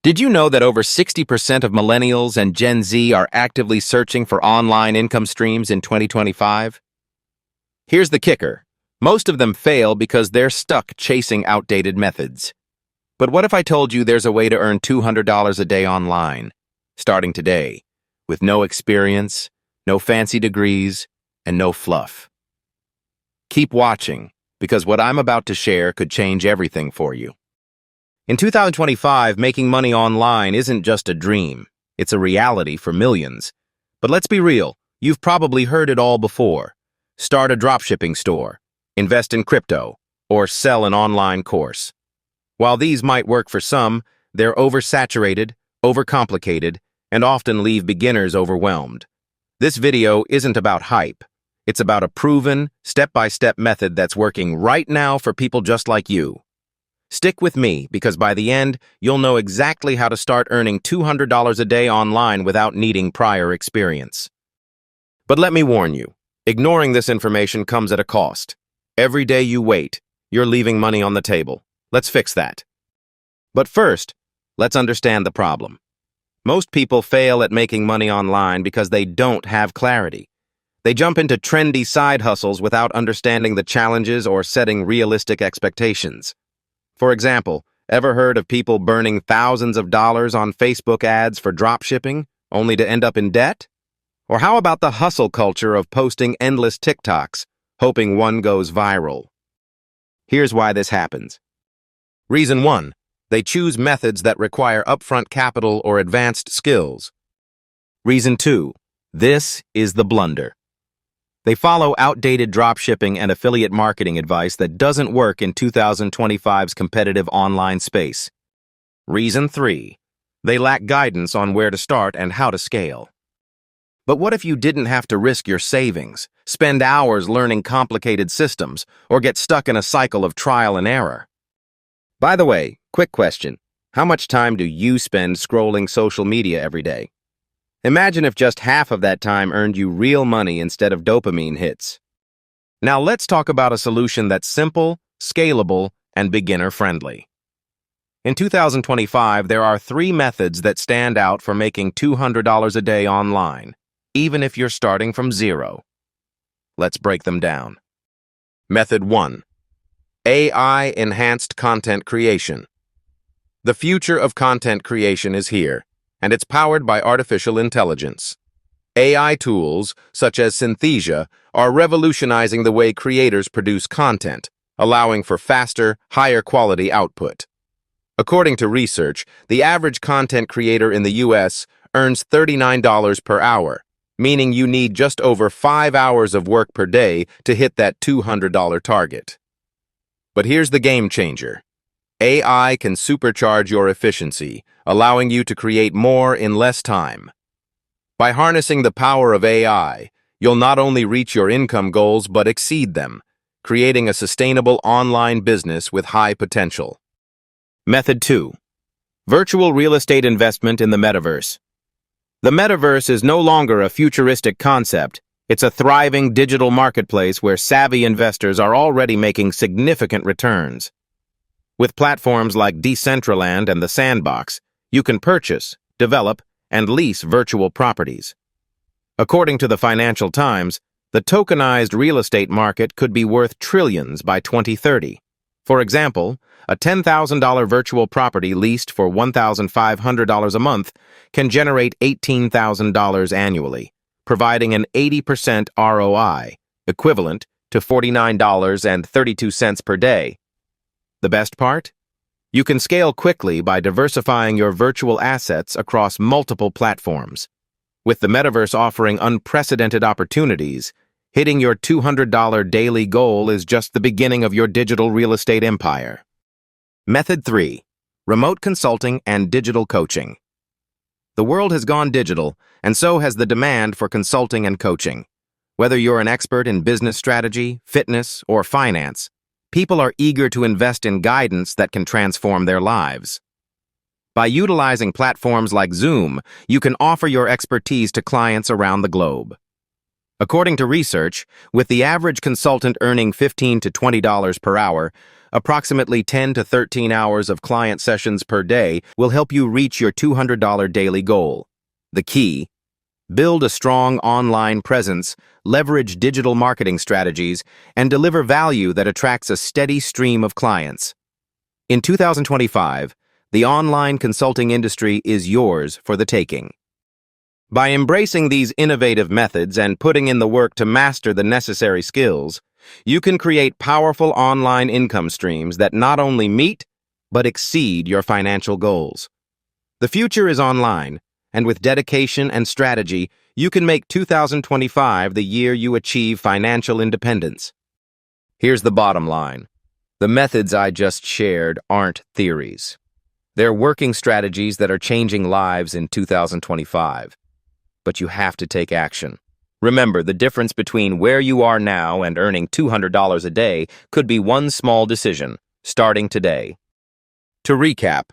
Did you know that over 60% of millennials and Gen Z are actively searching for online income streams in 2025? Here's the kicker. Most of them fail because they're stuck chasing outdated methods. But what if I told you there's a way to earn $200 a day online, starting today, with no experience, no fancy degrees, and no fluff? Keep watching, because what I'm about to share could change everything for you. In 2025, making money online isn't just a dream. It's a reality for millions. But let's be real, you've probably heard it all before. Start a dropshipping store, invest in crypto, or sell an online course. While these might work for some, they're oversaturated, overcomplicated, and often leave beginners overwhelmed. This video isn't about hype. It's about a proven, step-by-step method that's working right now for people just like you. Stick with me, because by the end, you'll know exactly how to start earning $200 a day online without needing prior experience. But let me warn you, ignoring this information comes at a cost. Every day you wait, you're leaving money on the table. Let's fix that. But first, let's understand the problem. Most people fail at making money online because they don't have clarity. They jump into trendy side hustles without understanding the challenges or setting realistic expectations. For example, ever heard of people burning thousands of dollars on Facebook ads for dropshipping, only to end up in debt? Or how about the hustle culture of posting endless TikToks, hoping one goes viral? Here's why this happens. Reason 1. They choose methods that require upfront capital or advanced skills. Reason 2. This is the blunder. They follow outdated dropshipping and affiliate marketing advice that doesn't work in 2025's competitive online space. Reason 3. They lack guidance on where to start and how to scale. But what if you didn't have to risk your savings, spend hours learning complicated systems, or get stuck in a cycle of trial and error? By the way, quick question. How much time do you spend scrolling social media every day? Imagine if just half of that time earned you real money instead of dopamine hits. Now let's talk about a solution that's simple, scalable, and beginner-friendly. In 2025, there are 3 methods that stand out for making $200 a day online, even if you're starting from zero. Let's break them down. Method 1. AI-enhanced content creation. The future of content creation is here, and it's powered by artificial intelligence. AI tools, such as Synthesia, are revolutionizing the way creators produce content, allowing for faster, higher-quality output. According to research, the average content creator in the U.S. earns $39 per hour, meaning you need just over 5 hours of work per day to hit that $200 target. But here's the game changer. AI can supercharge your efficiency, allowing you to create more in less time. By harnessing the power of AI, you'll not only reach your income goals but exceed them, creating a sustainable online business with high potential. Method 2. Virtual real estate investment in the metaverse. The metaverse is no longer a futuristic concept. It's a thriving digital marketplace where savvy investors are already making significant returns. With platforms like Decentraland and The Sandbox, you can purchase, develop, and lease virtual properties. According to the Financial Times, the tokenized real estate market could be worth trillions by 2030. For example, a $10,000 virtual property leased for $1,500 a month can generate $18,000 annually, providing an 80% ROI, equivalent to $49.32 per day. The best part? You can scale quickly by diversifying your virtual assets across multiple platforms. With the metaverse offering unprecedented opportunities, hitting your $200 daily goal is just the beginning of your digital real estate empire. Method 3. Remote consulting and digital coaching. The world has gone digital, and so has the demand for consulting and coaching. Whether you're an expert in business strategy, fitness, or finance, people are eager to invest in guidance that can transform their lives. By utilizing platforms like Zoom, you can offer your expertise to clients around the globe. According to research, with the average consultant earning $15 to $20 per hour, Approximately 10 to 13 hours of client sessions per day will help you reach your $200 daily goal. The key: build a strong online presence, leverage digital marketing strategies, and deliver value that attracts a steady stream of clients. In 2025, the online consulting industry is yours for the taking. By embracing these innovative methods and putting in the work to master the necessary skills, you can create powerful online income streams that not only meet, but exceed your financial goals. The future is online, and with dedication and strategy, you can make 2025 the year you achieve financial independence. Here's the bottom line. The methods I just shared aren't theories. They're working strategies that are changing lives in 2025. But you have to take action. Remember, the difference between where you are now and earning $200 a day could be one small decision, starting today. To recap,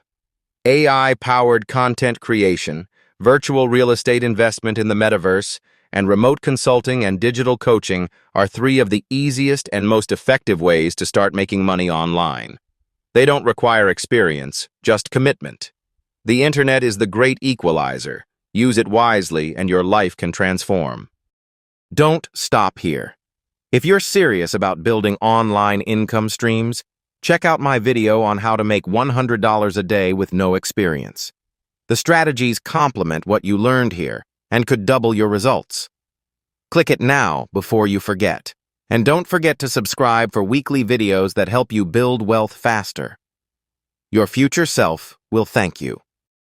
AI-powered content creation, virtual real estate investment in the metaverse, and remote consulting and digital coaching are three of the easiest and most effective ways to start making money online. They don't require experience, just commitment. The internet is the great equalizer. Use it wisely and your life can transform. Don't stop here. If you're serious about building online income streams, check out my video on how to make $100 a day with no experience. The strategies complement what you learned here and could double your results. Click it now before you forget. And don't forget to subscribe for weekly videos that help you build wealth faster. Your future self will thank you.